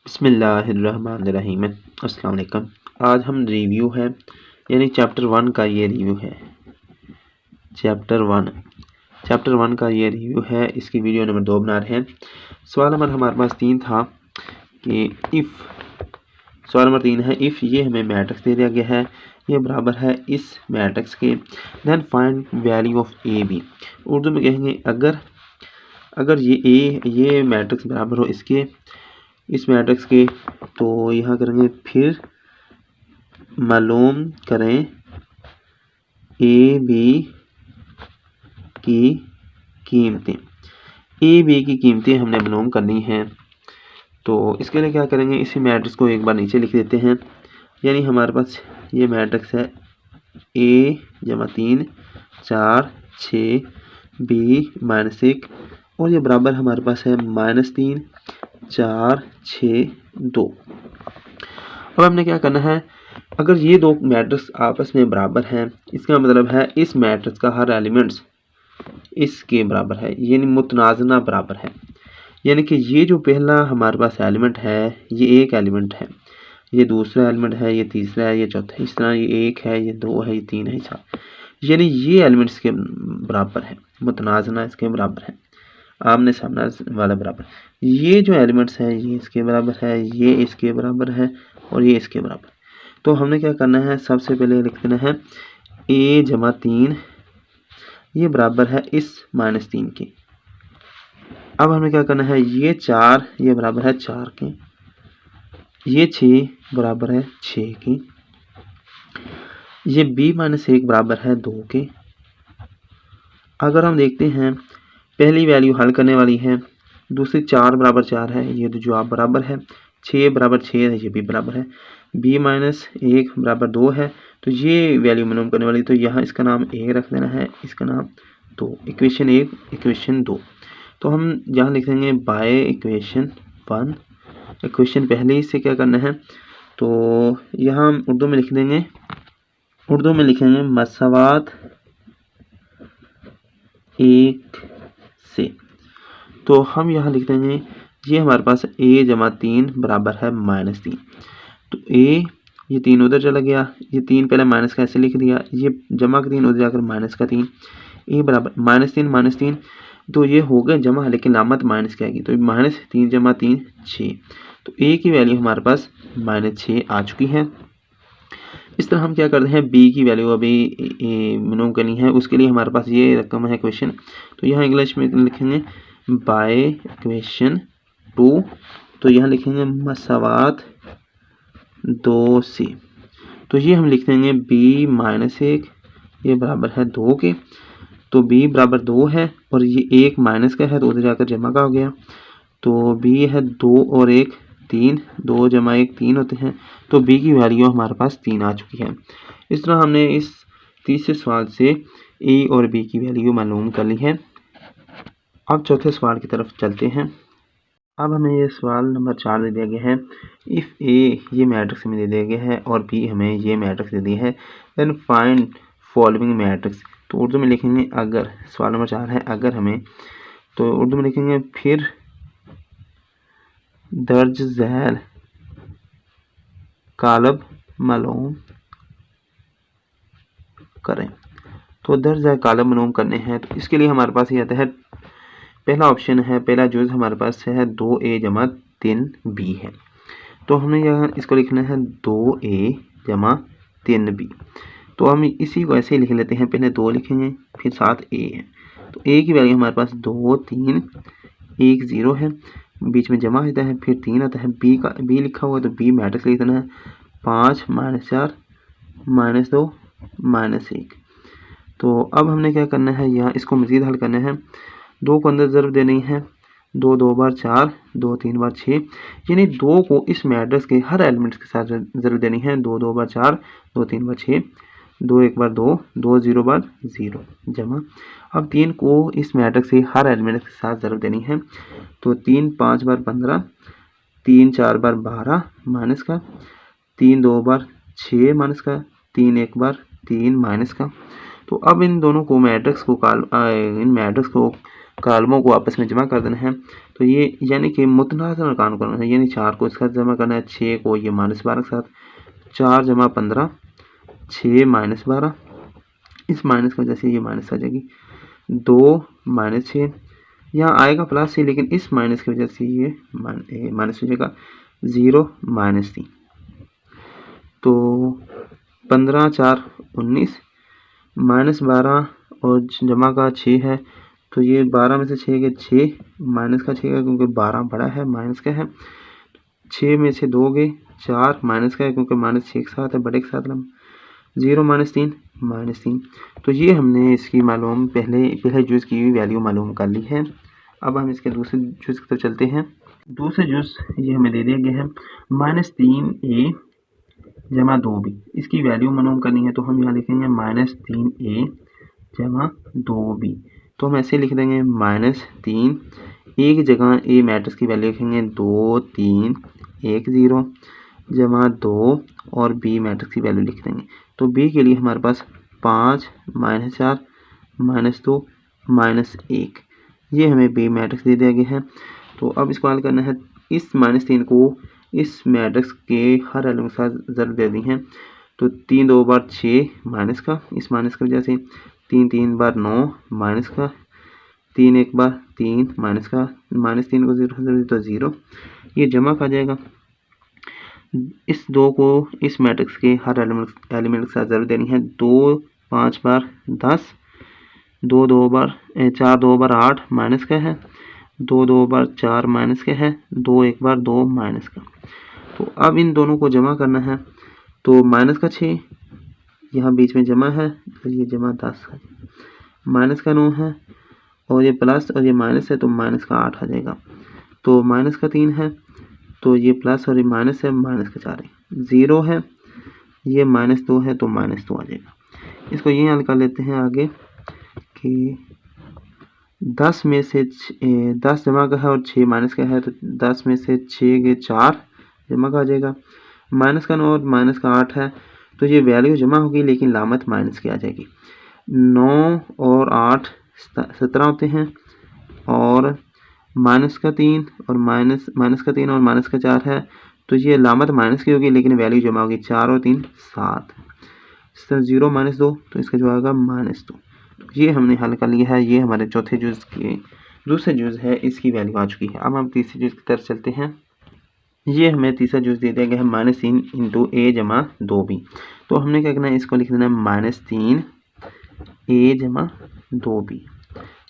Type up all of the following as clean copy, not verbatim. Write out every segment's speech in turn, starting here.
बिस्मिल्लाहिर्रहमानिर्रहीम। अस्सलाम वालेकुम। आज हम रिव्यू है यानी चैप्टर 1 का ये रिव्यू है। चैप्टर वन का ये रिव्यू है। इसकी वीडियो नंबर 2 बना रहे हैं। सवाल नंबर हमारे पास 3 था कि सवाल नंबर 3 है इफ़ ये हमें मैट्रिक्स दे दिया गया है, ये बराबर है इस मैट्रिक्स के, then find value of A B. Urdu में कहेंगे अगर ये मैट्रिक्स बराबर हो इस मैट्रिक्स के, तो यहाँ करेंगे फिर मालूम करें ए बी की कीमतें। ए बी की कीमतें हमने मालूम करनी हैं। तो इसके लिए क्या करेंगे, इसी मैट्रिक्स को एक बार नीचे लिख देते हैं। यानी हमारे पास ये मैट्रिक्स है ए जमा 3 4 6 बी -1 और ये बराबर हमारे पास है -3 4 6 2। अब हमने क्या करना है, अगर ये दो मैट्रिक्स आपस में बराबर हैं, इसका मतलब है इस मैट्रिक्स का हर एलिमेंट्स इसके बराबर है, यानी मुतनाज़ना बराबर है। यानी कि ये जो पहला हमारे पास एलिमेंट है, ये एक एलिमेंट है, ये दूसरा एलिमेंट है, ये तीसरा है, ये चौथा है, इस तरह ये 1 है, ये 2 है, ये 3 है, 4, यानी ये एलिमेंट्स के बराबर है, मुतनाज़ना इसके बराबर है, आमने सामने वाला बराबर। ये जो एलिमेंट्स है ये इसके बराबर है, ये इसके बराबर है और ये इसके बराबर। तो हमने क्या करना है, सबसे पहले लिख देना है a जमा 3 ये बराबर है इस -3 के। अब हमें क्या करना है, ये 4 ये बराबर है 4 के, ये 6 बराबर है 6 के, ये b -1 बराबर है 2 के। अगर हम देखते हैं पहली वैल्यू हल करने वाली है, दूसरी 4 बराबर 4 है, ये तो जवाब बराबर है, 6 बराबर 6 है, ये भी बराबर है, b -1 बराबर 2 है, तो ये वैल्यू मालूम करने वाली, तो यहाँ इसका नाम 1 रख देना है, इसका नाम 2, इक्वेशन 1 इक्वेशन 2। तो हम यहाँ लिख देंगे बाय इक्वेशन 1। इक्वेशन पहले से क्या करना है, तो यहाँ हम उर्दू में लिखेंगे मसावात 1 से। तो हम यहाँ लिख देंगे ये हमारे पास a जमा 3 बराबर है -3। तो a ये 3 उधर चला गया, ये 3 पहले माइनस का ऐसे लिख दिया, ये जमा का 3 उधर जाकर -3, a बराबर -3 तो ये हो गए जमा, लेकिन लामत माइनस की आएगी, तो -3 जमा 3 6। तो a की वैल्यू हमारे पास -6 आ चुकी है। इस तरह हम क्या करते हैं, b की वैल्यू अभी मालूम करनी है, उसके लिए हमारे पास ये रकम है क्वेश्चन। तो यहाँ इंग्लिश में लिखेंगे बाय इक्वेशन 2, तो यहाँ लिखेंगे मसावात 2 से। तो ये हम लिख देंगे b -1 ये बराबर है 2 के, तो b बराबर 2 है और ये 1 माइनस का है, तो उधर जाकर जमा का हो गया, तो b है 2 और 1 3, 2 जमा 1 3 होते हैं, तो b की वैल्यू हमारे पास 3 आ चुकी है। इस तरह हमने इस तीसरे सवाल से a और b की वैल्यू मालूम कर ली है। अब चौथे सवाल की तरफ चलते हैं। अब हमें ये सवाल नंबर 4 दे दिया गया है, इफ़ a ये मैट्रिक्स हमें दे दिया गया है और b हमें ये मैट्रिक्स दे दिया है, देन फाइंड फॉलोइंग मैट्रिक्स। तो उर्दू में लिखेंगे अगर, सवाल नंबर 4 है अगर हमें, तो उर्दू में लिखेंगे फिर दर्ज झैल कालब मालूम करें। तो दर्ज झैल कालब मालूम करने हैं, तो इसके लिए हमारे पास ये आता है, पहला ऑप्शन है, पहला जुज़ हमारे पास है 2a जमा 3b है। तो हमें यहाँ इसको लिखना है 2a जमा 3b। तो हम इसी को ऐसे ही लिख लेते हैं, पहले 2 लिखेंगे फिर साथ a है। तो a की वैल्यू हमारे पास 2 3 1 0 है, बीच में जमा होता है, फिर 3 आता है, b लिखा हुआ है, तो b मैट्रिक्स लिख देना है 5 -4 -2 -1। तो अब हमने क्या करना है, यहाँ इसको मज़ीद हल करना है, 2 को अंदर ज़रूर देनी है, 2 2 बार 4 2 3 बार 6, यानी 2 को इस मैट्रिक्स के हर एलिमेंट्स के साथ ज़रूर देनी है, 2 2 बार 4 2 3 बार 6, 2 1 बार 2 2 0 बार 0 जमा। अब 3 को इस मैट्रिक्स के हर एलिमेंट के साथ ज़रूर देनी है, तो 3 5 बार 15, 3 4 बार 12 माइनस का, 3 2 बार 6 माइनस का, 3 1 बार 3 माइनस का। तो अब इन दोनों को इन मैट्रिक्स को कालमों को आपस में जमा कर देना है। तो ये यानी कि मुतनाज़िल अरकान को करना है, यानी 4 को इसके साथ जमा करना है, 6 को ये -12 के साथ, 4 जमा 15, 6 -12, इस माइनस की वजह से ये माइनस आ जाएगी, 2 -6, यहाँ आएगा प्लस ही लेकिन इस माइनस की वजह से ये माइनस हो जाएगा, 0 -3। तो 15 4 19, -12 और जमा का 6 है, तो ये 12 में से 6 के 6, माइनस का 6 का क्योंकि 12 बड़ा है माइनस का है, 6 में से 2 गए 4, माइनस का है क्योंकि माइनस 6 के साथ है, बड़े के साथ लम, 0 -3 -3। तो ये हमने इसकी मालूम पहले जुज़ की हुई वैल्यू मालूम कर ली है। अब हम इसके दूसरे जुज़ की तरफ चलते हैं। दूसरे जुज़ ये हमें दे दिया गया है -3a जमा 2b, इसकी वैल्यू मालूम करनी है। तो हम यहाँ लिखेंगे -3a जमा 2b, तो हम ऐसे लिख देंगे -3, a की जगह a मैट्रिक्स की वैल्यू लिखेंगे 2 3 1 0 जमा 2 और b मैट्रिक्स की वैल्यू लिख देंगे। तो b के लिए हमारे पास 5 -4 -2 -1, ये हमें b मैट्रिक्स दे दिया गया है। तो अब इसको हल करना है, इस -3 को इस मैट्रिक्स के हर एलिमेंट के साथ ज़रूर दे दी है। तो 3 2 बार 6 माइनस का, इस माइनस की वजह से 3 3 बार 9 माइनस का, 3 1 बार 3 माइनस का, -3 को 0 तो 0, ये जमा का जाएगा। इस 2 को इस मैट्रिक्स के हर एलिमेंट के साथ ज़रूर देनी है। 2 5 बार 10, 2 2 बार 4 2 बार 8 माइनस का है, 2 2 बार 4 माइनस का है, 2 1 बार 2 माइनस का। तो अब इन दोनों को जमा करना है। तो माइनस का 6 यहाँ बीच में जमा है, तो ये जमा 10 है, माइनस का 9 है और ये प्लस और ये माइनस है, तो माइनस का 8 आ जाएगा। तो माइनस का 3 है, तो ये प्लस और ये माइनस है, माइनस का 4 है, 0 है, ये -2 है, तो -2 आ जाएगा। इसको ये हल कर लेते हैं आगे कि 10 में से 10 जमा का है और 6 माइनस का है, तो 10 में से 6 के 4 जमा का आ जाएगा, माइनस का 9 और माइनस का 8 है, तो ये वैल्यू जमा होगी लेकिन लामत माइनस की आ जाएगी। 9 और 8 17 होते हैं और माइनस का 3 और माइनस का 3 और माइनस का 4 है, तो ये लामत माइनस की होगी लेकिन वैल्यू जमा होगी, 4 और 3 7, 0 -2, तो इसका जो आएगा -2। ये हमने हल कर लिया है। ये हमारे चौथे जुज़ के दूसरे जुज़ है, इसकी वैल्यू आ चुकी है। अब हम तीसरे जुज़ की तरफ चलते हैं। ये हमें तीसरा जुज़ दे दिया गया है -3 × a जमा 2b। तो हमने क्या करना है, इसको लिख देना है -3 a जमा 2b।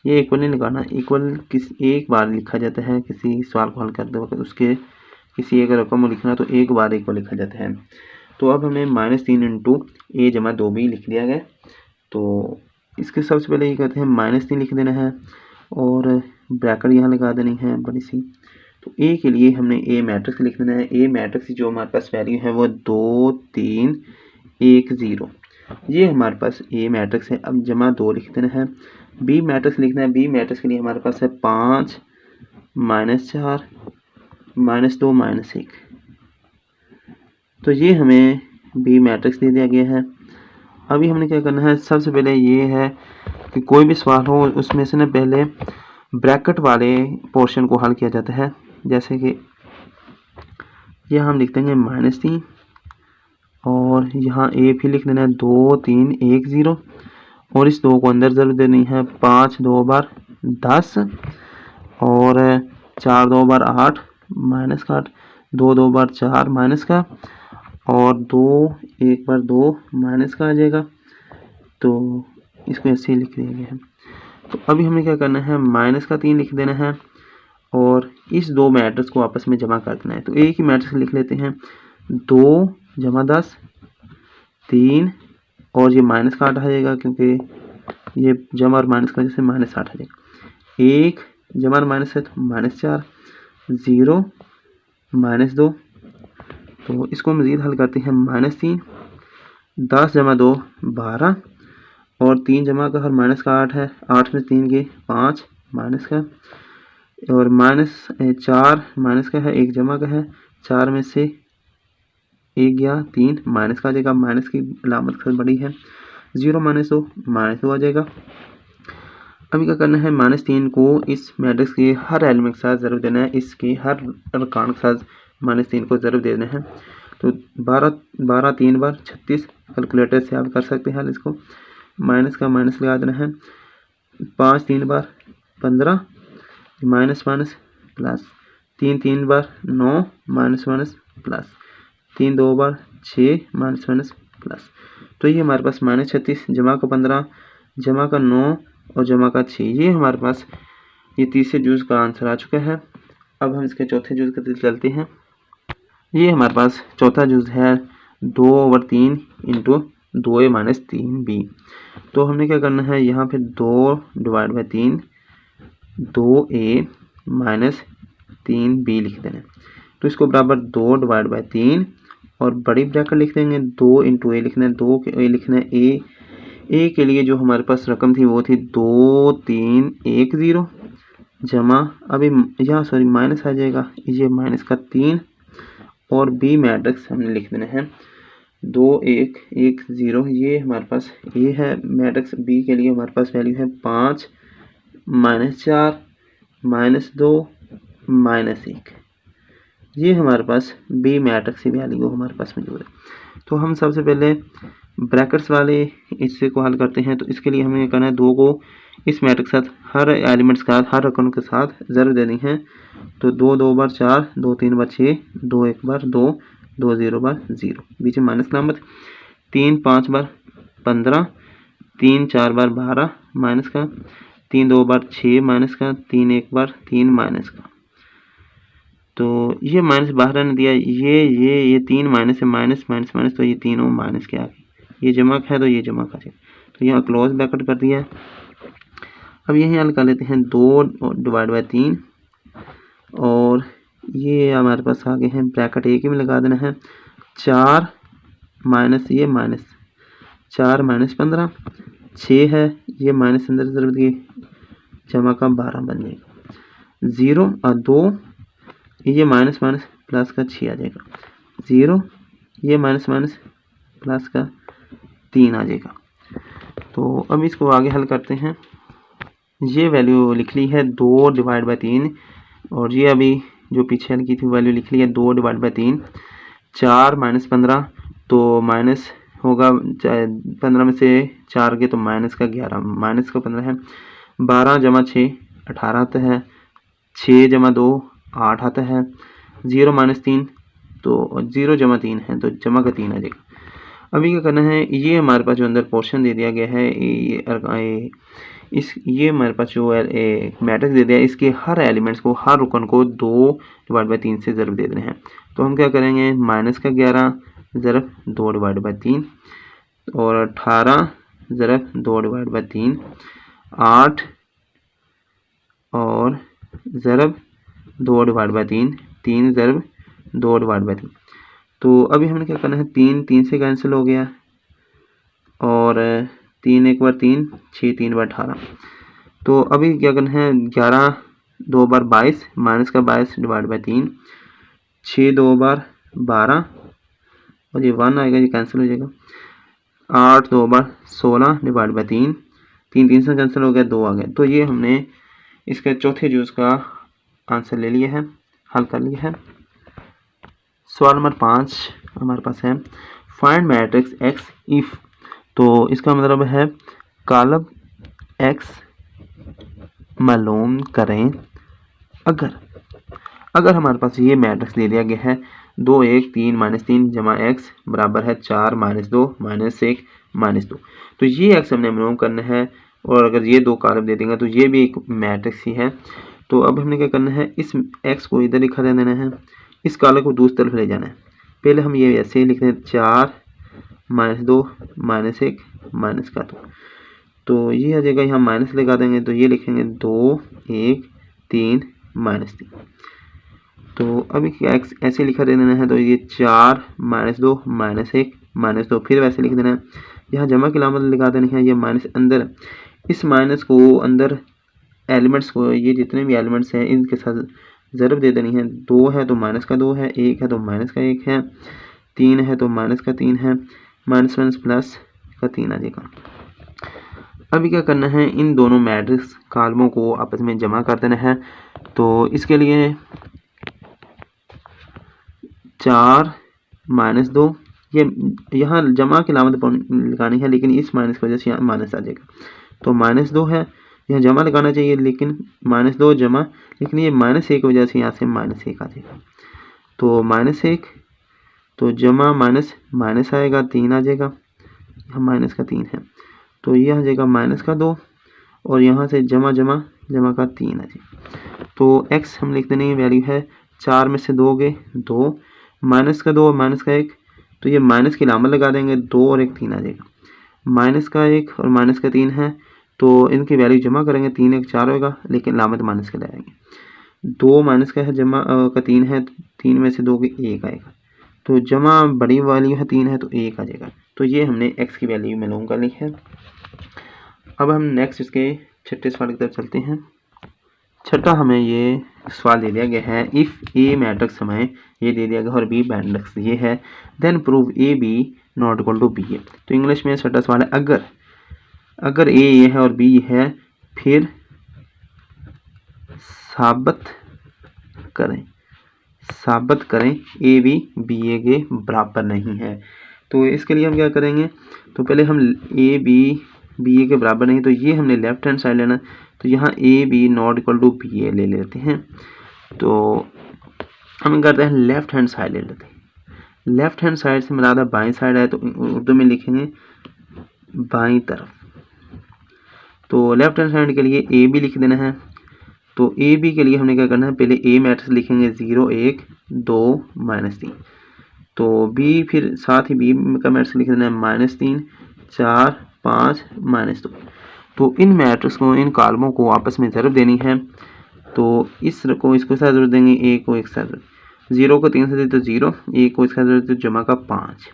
ये इक्वल नहीं लगाना, इक्वल एक बार लिखा जाता है किसी सवाल को हल करते वक्त, उसके किसी एक रकम को लिखना तो एक बार इक्वल लिखा जाता है। तो अब हमें -3 × a जमा 2b लिख दिया गया। तो इसके सबसे पहले ये कहते हैं -3 लिख देना है और ब्रैकेट यहाँ लगा देनी है बड़ी सी। तो a के लिए हमने a मैट्रिक्स लिख देना है। a मैट्रिक्स की जो हमारे पास वैल्यू है वो 2 3 1 0, ये हमारे पास a मैट्रिक्स है। अब जमा 2 लिख देना है। b मैट्रिक्स लिखना है। b मैट्रिक्स के लिए हमारे पास है 5 -4 -2 -1, तो ये हमें b मैट्रिक्स दे दिया गया है। अभी हमने क्या करना है, सबसे पहले ये है कि कोई भी सवाल हो उसमें से ना पहले ब्रैकेट वाले पोर्शन को हल किया जाता है। जैसे कि यह हम लिख देंगे -3 और यहाँ a भी लिख देना है 2 3 1 0 और इस 2 को अंदर ज़रूर देनी है। 5 2 बार 10 और 4 2 बार 8 माइनस का 8, 2 2 बार 4 माइनस का और 2 1 बार 2 माइनस का आ जाएगा। तो इसको ऐसे ही लिख दिया गया है। तो अभी हमें क्या करना है, -3 लिख देना है और इस 2 मैट्रिक्स को आपस में जमा कर देना है। तो एक ही मैट्रिक्स लिख लेते हैं, 2 जमा 10 3 और ये माइनस का 8 आ जाएगा क्योंकि ये जमा और माइनस का जैसे -8 आ जाएगा। 1 जमा और माइनस है तो -4, 0 -2। तो इसको मज़ीद हल करते हैं। -3 10 जमा 2 12 और 3 जमा का हर माइनस का 8 है, 8 में 3 के 5 माइनस का और -4 माइनस का है, 1 जमा का है, 4 में से 1 गया 3 माइनस का आ जाएगा, माइनस की अलामत बड़ी है, 0 -2 -2 आ जाएगा। अभी क्या करना है, -3 को इस मैट्रिक्स के हर एलिमेंट के साथ ज़रूर देना है, इसके हर अरकान के साथ -3 को ज़रूर देना है। तो 12 3 बार 36, कैलकुलेटर से आप कर सकते हैं हल इसको। माइनस का माइनस लगा देना है। 5 3 बार 15, माइनस माइनस प्लस। 3 3 बार 9, माइनस माइनस प्लस। 3 2 बार 6, माइनस माइनस प्लस। तो ये हमारे पास -36 जमा का 15 जमा का 9 और जमा का 6, ये हमारे पास ये तीसरे जूज़ का आंसर आ चुका है। अब हम इसके चौथे जूज़ की तरफ चलते हैं। ये हमारे पास चौथा जूज़ है 2/3 इंटू 2a-3b। तो हमने क्या करना है, यहाँ पे 2/3 2a-3b लिख देना है। तो इसको बराबर 2/3 और बड़ी ब्रैकेट लिख देंगे, 2 इंटू ए लिखना है, 2 के ए लिखना है। ए के लिए जो हमारे पास रकम थी वो थी 2310 जमा, अभी यहाँ सॉरी माइनस आ जाएगा, ये माइनस का 3 और बी मैट्रिक्स हमने लिख देना है 2110। ये हमारे पास ये है मैट्रिक्स। बी के लिए हमारे पास वैल्यू है 5 -4 -2 -1। ये हमारे पास बी मैट्रिक्स की वैल्यू हमारे पास मौजूद है। तो हम सबसे पहले ब्रैकेट्स वाले इससे को हल करते हैं। तो इसके लिए हमें करना है 2 को इस मैट्रिक्स के साथ हर एलिमेंट्स के साथ हर रकम के साथ ज़रूर देनी है। तो 2 2 बार 4, 2 3 बार 6, 2 1 बार 2, 2 0 बार 0, बीच में माइनस अलामत। 3 5 बार 15, 3 4 बार 12 माइनस का, 3 2 बार 6 माइनस का, 3 1 बार 3 माइनस का। तो ये माइनस बाहर ने दिया, ये 3 माइनस है, माइनस माइनस माइनस, तो ये तीनों माइनस के आ गए। ये जमा है तो ये जमा का जाए, तो यहाँ क्लोज ब्रैकेट कर दिया। अब यही हल कर लेते हैं 2/3 और ये हमारे पास आगे हैं ब्रैकेट एक ही में लगा देना है। 4 माइनस ये माइनस 4 माइनस 15, 6 है, ये माइनस अंदर जरूरत की जमा का 12 बन जाएगा। 0 और 2, ये माइनस माइनस प्लस का 6 आ जाएगा। 0, ये माइनस माइनस प्लस का 3 आ जाएगा। तो अब इसको आगे हल करते हैं। ये वैल्यू लिख ली है 2/3 और ये अभी जो पीछे हल की थी वैल्यू लिख ली है 2/3। 4 माइनस 15, तो माइनस होगा 15 में से 4 गए तो माइनस का 11, माइनस का 15 है। 12 जमा 6 18 आता है, 6 जमा 2 8 आता है। 0 माइनस 3, तो 0 जमा 3 है तो जमा का 3 आ जाएगा। अभी क्या करना है, ये हमारे पास जो अंदर पोर्शन दे दिया गया है, ये हमारे पास जो मैट्रिक्स दे दिया है, इसके हर एलिमेंट्स को हर रुकन को 2/3 से ज़रूर दे देना है। तो हम क्या करेंगे, माइनस का 11 ज़रब 2/3 और 18 ज़रब 2/3, 8 और ज़रब 2/3, 3 ज़रब 2/3। तो अभी हमने क्या करना है, 3 3 से कैंसिल हो गया और 3 1 बार 3, 6 3 बार 18। तो अभी क्या करना है, 11 2 बार 22 माइनस का 22/3, 6 2 बार 12 और ये 1 आएगा, ये कैंसिल हो जाएगा। 8 2 बार 16/3, 3 3 से कैंसिल हो गया, 2 आ गया। तो ये हमने इसके चौथे जूज़ का आंसर ले लिया है, हल कर लिया है। सवाल नंबर 5 हमारे पास है, फाइंड मैट्रिक्स एक्स इफ। तो इसका मतलब है कॉलम एक्स मालूम करें अगर हमारे पास ये मैट्रिक्स दे दिया गया है 2 1 3 -3 जमा एक्स बराबर है 4 -2 -1 -2। तो ये एक्स हमने मालूम करना है और अगर ये 2 कॉलम दे देंगे तो ये भी एक मैट्रिक्स ही है। तो अब हमने क्या करना है, इस एक्स को इधर लिखा रहने देना है, इस कॉलम को दूसरी तरफ ले जाना है। पहले हम ये ऐसे ही लिखते हैं 4 -2 -1 माइनस का 2। तो ये आ जाएगा, यहाँ माइनस लगा देंगे तो ये लिखेंगे 2 1 3 -3। तो अभी एक्स ऐसे लिखा दे देना है, तो ये 4 -2 -1 -2 फिर वैसे लिख देना है। यहाँ जमा की अलामत लगा देनी है, ये माइनस अंदर, इस माइनस को अंदर एलिमेंट्स को, ये जितने भी एलिमेंट्स हैं इनके साथ ज़रब दे देनी है। 2 है तो माइनस का 2 है, 1 है तो माइनस का 1 है, 3 है तो माइनस का 3 है, माइनस माइनस प्लस का 3 आ जाएगा। अभी क्या करना है, इन दोनों मैट्रिक्स कॉलमों को आपस में जमा कर देना है। तो इसके लिए 4 - 2, ये यहाँ जमा की अलामत लगानी है, लेकिन इस माइनस की वजह से यहाँ माइनस आ जाएगा। तो -2 है, यहाँ जमा लगाना चाहिए, लेकिन -2 जमा, लेकिन ये -1 की वजह से यहाँ से -1 आ जाएगा। तो -1, तो जमा माइनस माइनस आएगा, 3 आ जाएगा, यहाँ माइनस का 3 है, तो ये आ जाएगा -2, और यहाँ से जमा जमा जमा का 3 आ जाएगा। तो x हम लिख देंगे, वैल्यू है 4 में से 2 गए 2, माइनस का 2 और माइनस का 1, तो ये माइनस की लामत लगा देंगे, 2 और 1 3 आ जाएगा। माइनस का 1 और माइनस का 3 है, तो इनकी वैल्यू जमा करेंगे, 3 1 4 होगा, लेकिन लामत माइनस के लगाएंगे। 2 माइनस का है, जमा का 3 है, 3 में से 2 के 1 आएगा, तो जमा बड़ी वैल्यू है 3 है, तो 1 आ जाएगा। तो ये हमने x की वैल्यू मालूम कर ली है। अब हम नेक्स्ट इसके छठे सवाल की तरफ चलते हैं। छठा हमें ये सवाल दे दिया गया है, इफ़ ए मैट्रिक्स हमें ये दे दिया गया और बी मैट्रिक्स ये है, then prove A B not equal to B A. तो इंग्लिश में छठा सवाल है, अगर ए ये है और बी ये है, फिर साबित करें ए बी बी ए के बराबर नहीं है। तो इसके लिए हम क्या करेंगे, तो पहले हम ए बी बी ए के बराबर नहीं, तो ये हमने लेफ्ट हैंड साइड लेना, तो यहाँ A B not equal to B A ले लेते हैं। तो हम करते हैं लेफ्ट हैंड साइड ले लेते हैं। लेफ्ट हैंड साइड से मुराद बाईं साइड है, तो उर्दू में लिखेंगे बाईं तरफ। तो लेफ्ट हैंड साइड के लिए ए बी लिख देना है। तो ए बी के लिए हमने क्या करना है, पहले ए मैट्रिक्स लिखेंगे 0 1 2 -3, तो बी फिर साथ ही बी का मैट्रिक्स लिख देना है -3 4 5 -2। तो इन मैट्रिक्स को, इन कॉलमों को आपस में ज़रूर देनी है। तो इसको साथ ज़रूर देंगे, ए को एक साथ, 0 को 3 से दे तो 0, ए को इसका ज़रूरत तो जमा का 5,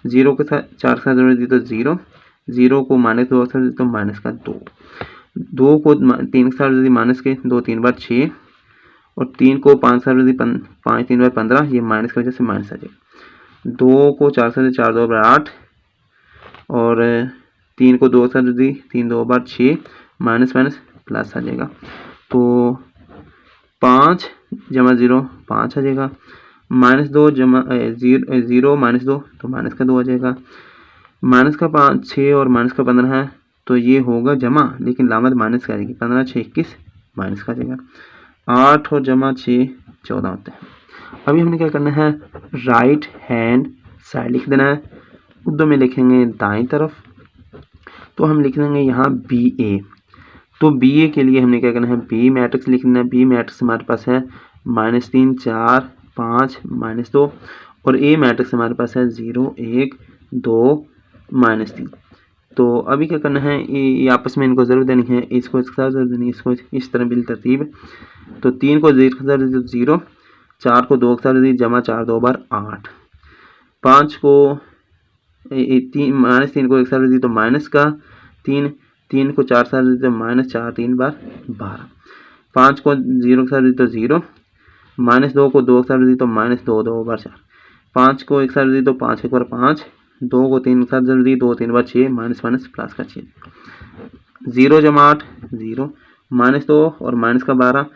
0 के साथ 4 का ज़रूरत दी तो 0, 0 को -2 के साथ तो माइनस का 2, 2 को 3 के साथ दी माइनस के 2 3 बार 6, और 3 को 5 साथ दी 5 3 बार 15, ये माइनस की वजह से माइनस आ जाएगा। 2 को 4 से 4 2 बार 8, और 3 को 2 साथ दी 3 2 बार 6, माइनस माइनस प्लस आ जाएगा। तो 5 जमा 0 5 आ जाएगा, -2 जमा 0 -2, तो माइनस का 2 आ जाएगा। माइनस का 5 6 और माइनस का 15 है, तो ये होगा जमा, लेकिन लामत माइनस का आएगी, 15 6 21 माइनस का आ जाएगा। 8 और जमा 6 14 होता है। अभी हमने क्या करना है, राइट हैंड साइड लिख देना है, उर्दू में लिखेंगे दाएं तरफ। तो हम लिख देंगे यहाँ बी ए। तो बी ए के लिए हमने क्या करना है, बी मैट्रिक्स लिखना है। बी मैट्रिक्स हमारे पास है -3 4 5 -2, और ए मैट्रिक्स हमारे पास है 0 1 2 -3। तो अभी क्या करना है, ये आपस में इनको ज़रूर देनी है, इसको इसके साथ ज़रूर देनी है, इसको इस तरह बिल तरतीब। तो 3 को 0 के साथ दी तो 0, 4 को 2 के साथ दी, जमा 4 2 बार 8, 5 को -3 को एक साथ दी तो माइनस का 3, 3 को 4 साथ दी तो -4 3 बार 12, 5 को 0 के साथ दी तो 0, -2 को 2 के साथ दी तो -2 2 बार 4, 5 को एक साथ दी तो 5 1 बार 5, 2 को 3 के साथ दी 2 3 बार 6, माइनस माइनस प्लस का 6, 0 जमा 8 0, -2 और माइनस का 12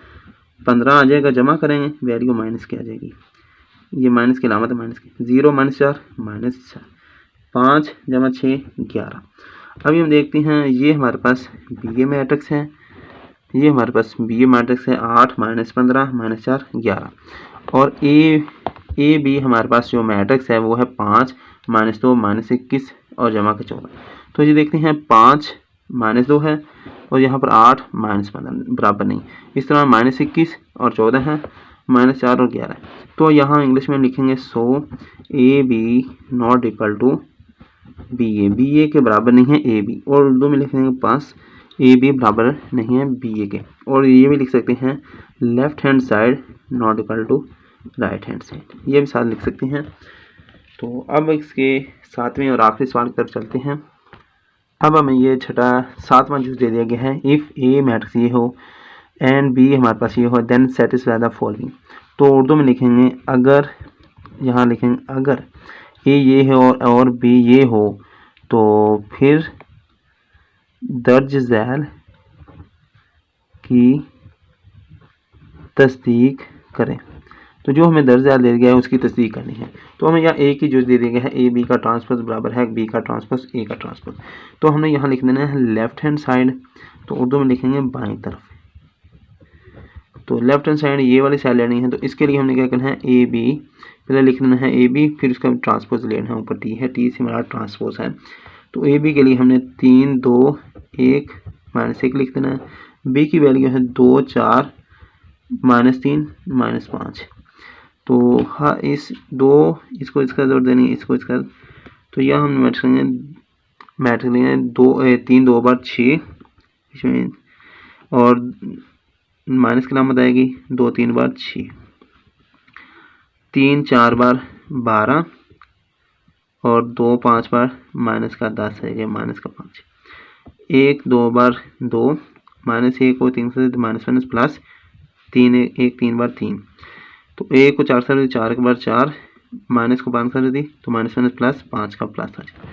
15 आ जाएगा। जमा करेंगे, वैल्यू माइनस की आ जाएगी, ये माइनस की अलामत है, माइनस की 0 -4 -4, 5 जमा 6 11। अभी हम देखते हैं, ये हमारे पास बी ए मैट्रिक्स है, ये हमारे पास बी ए मैट्रिक्स है 8 -15 -4 11, और ए बी हमारे पास जो मैट्रिक्स है वो है 5 -2 -21 और जमा का 14। तो ये देखते हैं 5 -2 है, और यहाँ पर 8 -15 बराबर नहीं, इस तरह -21 और 14 है, -4 और 11 है। तो यहाँ इंग्लिश में लिखेंगे so A B not equal to B A के बराबर नहीं है ए बी, और उर्दू में लिखेंगे पास ए बी बराबर नहीं है बी ए के, और ये भी लिख सकते हैं left hand side not equal to right hand side, ये भी साथ लिख सकते हैं। तो अब इसके सातवें और आखिरी सवाल की तरफ चलते हैं। अब हमें ये छठा 7वां जूस दे दिया गया है, इफ़ ए मैट्रिक्स ये हो एंड बी हमारे पास ये हो, देन सेटिस्फाई द फॉलोइंग। तो उर्दू में लिखेंगे अगर, यहाँ लिखेंगे अगर ए ये है और बी ये हो, तो फिर दर्ज झैल की तस्दीक करें। तो जो हमें दर्ज झैल दे गया है उसकी तस्दीक करनी है। तो हमें यहाँ ए की जो दे दिया गया है ए बी का ट्रांसपोज बराबर है बी का ट्रांसपोज ए का ट्रांसपोज। तो हमने यहाँ लिख देना है लेफ्ट हैंड साइड, तो उर्दू में लिखेंगे बाईं तरफ। तो लेफ्ट हैंड साइड ये वाली साइड लेनी है, तो इसके लिए हमने क्या करना है ए बी पहले लिख देना है ए बी, फिर उसका ट्रांसपोज लेना है। ऊपर टी है, टी से हमारा ट्रांसपोज है। तो ए बी के लिए हमने 3 2 1 -1 लिख देना है। बी की वैल्यू है 2 4 -3 -5। तो हाँ इस दो इसको इसका जोड़ देनी है, इसको इसका। तो यह हम मैट्रिक्स लेंगे 3 2 बार 6 इसमें, और माइनस की लामत आएगी 2 3 बार 6, 3 4 बार 12 और 2 5 बार माइनस का 10 है, माइनस का 5, 1 2 बार 2 -1 को 3 से माइनस माइनस प्लस 3 1 3 बार 3। तो 1 को 4 से 4 बार 4, माइनस को 5 कर दी तो माइनस माइनस प्लस 5 का प्लस आ जाए।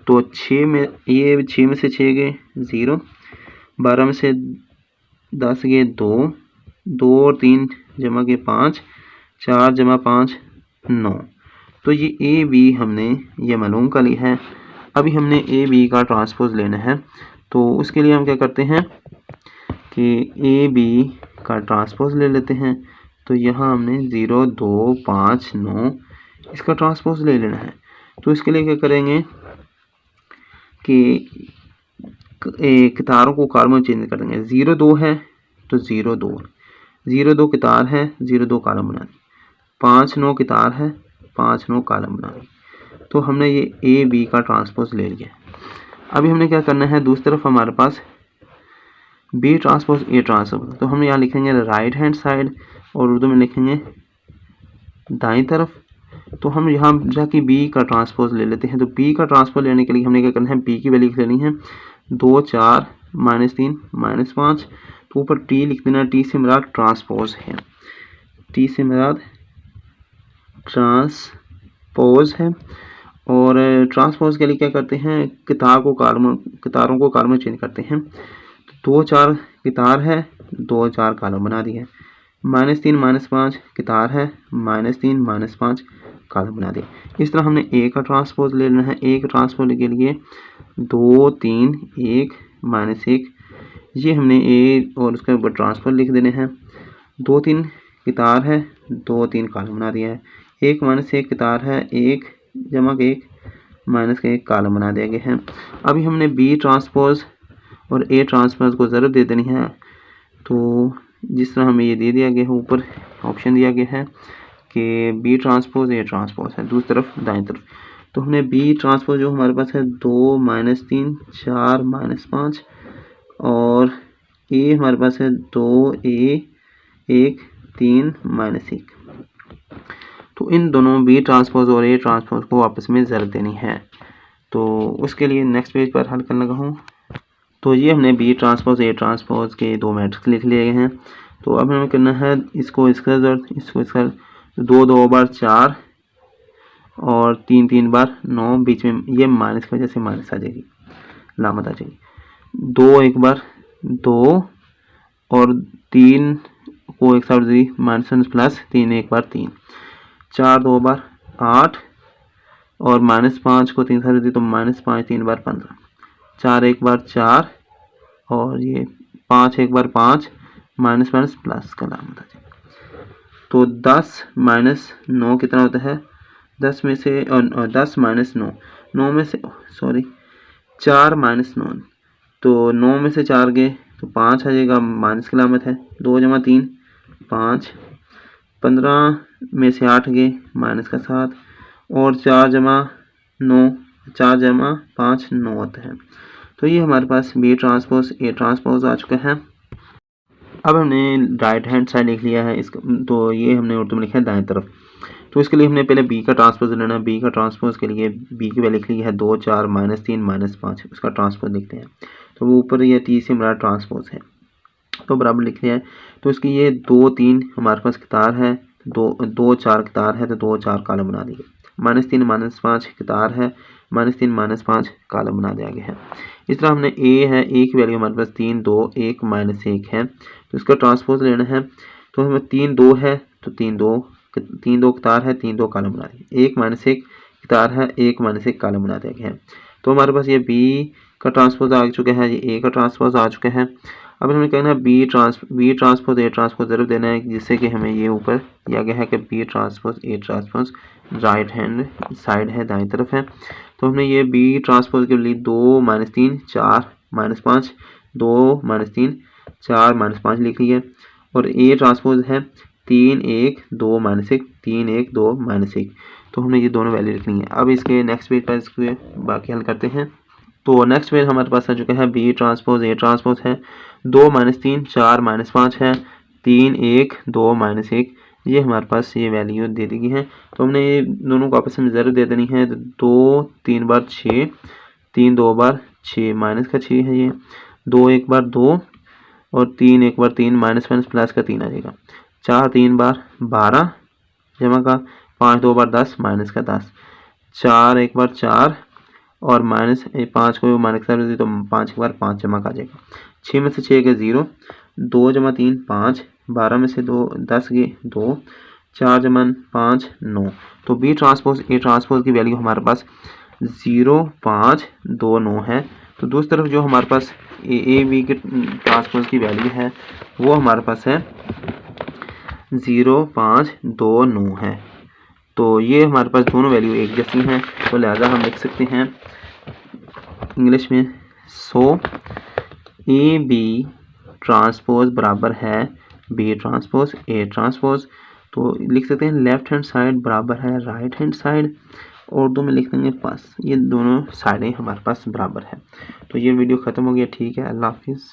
तो 6 में ये 6 में से 6 गए 0, 12 में से 10 गए 2, 2 और 3 जमा के 5, 4 जमा 5 9। तो ये ए बी हमने ये मालूम कर ली है। अभी हमने ए बी का ट्रांसपोज लेना है। तो उसके लिए हम क्या करते हैं कि ए बी का ट्रांसपोज ले लेते हैं। तो यहाँ हमने 0 2 5 9 इसका ट्रांसपोज ले लेना है। तो इसके लिए क्या करेंगे कि कितारों को कॉलम में चेंज कर देंगे। 0 2 है तो 0 2, 0 2 कितार है 0 2 कॉलम बना दी, 5 9 कितार है 5 9 कॉलम बना दी। तो हमने ये ए बी का ट्रांसपोज ले लिया। अभी हमने क्या करना है, दूसरी तरफ हमारे पास बी ट्रांसपोज ए ट्रांसपोज। तो हम यहाँ लिखेंगे राइट हैंड साइड और उर्दू में लिखेंगे दाईं तरफ। तो हम यहाँ जाके बी का ट्रांसपोज ले लेते हैं। तो बी का ट्रांसपोज लेने के लिए हमने क्या करना है, बी की वैल्यू लेनी है 2 4 -3 -5। तो ऊपर टी लिख देना, टी से मुराद ट्रांसपोज है, टी से मुराद ट्रांसपोज है। और ट्रांसपोज के लिए क्या करते हैं, कितारों को कॉलम चेंज करते हैं। तो 2 4 कितार है 2 4 कॉलम बना दिया, -3 -5 कितार है -3 -5 कॉलम बना दिया। इस तरह हमने ए का ट्रांसपोज ले लेना है। ए का ट्रांसपोज के लिए 2 3 1 -1 ये हमने ए और उसके ऊपर ट्रांसपोज लिख देने हैं। 2 3 कितार है 2 3 कॉलम बना दिया है। 1 -1 कितार है 1 जमा के 1 माइनस का 1 कॉलम बना दिया गया है। अभी हमने बी ट्रांसपोज और ए ट्रांसपोज को ज़रूरत दे देनी है। तो जिस तरह हमें ये दे दिया गया है, ऊपर ऑप्शन दिया गया है कि बी ट्रांसपोज ए ट्रांसपोज है, दूसरी तरफ दाएं तरफ। तो हमने बी ट्रांसपोज जो हमारे पास है 2 -3 4 -5 और ए हमारे पास है 2 A 1 3 -1। तो इन दोनों बी ट्रांसपोज और ए ट्रांसपोज को आपस में ज़रूरत देनी है। तो उसके लिए नेक्स्ट पेज पर हल करने लगा हूँ। तो ये हमने बी ट्रांसपोज ए ट्रांसपोज के 2 मैट्रिक्स लिख लिए हैं। तो अब हमें करना है इसको इसका ज़रूरत, इसको इसका। 2 2 बार 4 और 3 3 बार 9, बीच में ये माइनस की वजह से माइनस आ जाएगी, लामत आ जाएगी। 2 1 बार 2 और 3 को एक साइड दी माइनस प्लस 3 1 बार 3, 4 2 बार 8 और -5 को 3 साइड दी तो -5 3 बार 15, 4 1 बार 4 और ये 5 1 बार 5 माइनस प्लस का लामत आ जाएगा। तो 10 -9 कितना होता है, 10 में से 10 -9, 9 में से 4 -9, तो 9 में से 4 गए तो 5 आ जाएगा, माइनस की लामत है। 2 जमा 3 5, 15 में से 8 गए माइनस का 7 और 4 जमा 9, 4 जमा 5 9 होता है। तो ये हमारे पास बी ट्रांसपोज ए ट्रांसपोज आ चुका है। अब हमने राइट हैंड साइड लिख लिया है इसका। तो ये हमने उर्दू में लिखा है दाएं तरफ। तो इसके लिए हमने पहले बी का ट्रांसपोज लेना है। बी का ट्रांसपोज के लिए बी की वैल्यू लिख ली है 2 4 -3 -5, उसका ट्रांसपोज लिखते हैं। तो वो ऊपर ये टी से हमारा ट्रांसपोज है, तो बराबर लिख लिया है। तो इसकी ये 2 3 हमारे पास कितार है दो 4 कतार है तो 2 4 कॉलम बना दिए। -3 -5 कतार है, -3 -5 कॉलम बना दिया गया है। इस तरह हमने ए है, ए की वैल्यू हमारे पास 3 2 1 -1 है, तो इसका ट्रांसपोज लेना है। तो हमें 3 2 है तो 3 2 कतार है, 3 2 कॉलम बना दिए। 1 -1 कतार है, 1 -1 कॉलम बना दिया गया है। तो हमारे पास ये बी का ट्रांसपोज आ चुका है, ये ए का ट्रांसपोज आ चुका है। अब हमें कहना है बी ट्रांसपोज ए ट्रांसपोज ज़रूर देना है, जिससे कि हमें ये ऊपर दिया गया है कि B transpose A transpose right hand side है, दाएं तरफ है। तो हमने ये बी ट्रांसपोज के लिए 2 -3 4 -5 2 -3 4 -5 लिख लिया। और ए ट्रांसपोज है 3 1 2 -1 3 1 2 -1। तो हमने ये दोनों वैल्यू लिखनी है। अब इसके नेक्स्ट पेज पर इसके बाकी हल करते हैं। तो नेक्स्ट पेज हमारे पास आ चुका है बी ट्रांसपोज ए ट्रांसपोज है 2 -3 4 -5 है, 3 1 2 -1। ये हमारे पास ये वैल्यू दे दी गई है। तो हमने ये दोनों को आपस में ज़रूर दे देनी है। तो 2 3 बार 6, 3 2 बार 6 माइनस का 6 है ये, 2 1 बार 2 और 3 1 बार 3 माइनस प्लस का 3 आ जाएगा। 4 3 बार 12 जमा का, 5 2 बार 10 माइनस का 10, 4 1 बार 4 और माइनस 5 को माइनस कर दी तो 5 एक बार 5 जमा का आ जाएगा। 6 में से 6 के 0, 2 जमा 3 5, 12 में से 2 10 के 2, 4 जमा 5 9। तो बी ट्रांसपोज ए ट्रांसपोज की वैल्यू हमारे पास 0 5 2 9 है। तो दूसरी तरफ जो हमारे पास ए बी के ट्रांसपोज की वैल्यू है वो हमारे पास है 0 5 2 9 है। तो ये हमारे पास दोनों वैल्यू एक जैसी हैं, तो लिहाजा हम लिख सकते हैं इंग्लिश में सो ए बी ट्रांसपोज बराबर है बी ट्रांसपोज ए ट्रांसपोज। तो लिख सकते हैं लेफ्ट हैंड साइड बराबर है राइट हैंड साइड, उर्दू में लिख देंगे पास, ये दोनों साइडें हमारे पास बराबर है। तो ये वीडियो ख़त्म हो गया। ठीक है, अल्लाह हाफिज़।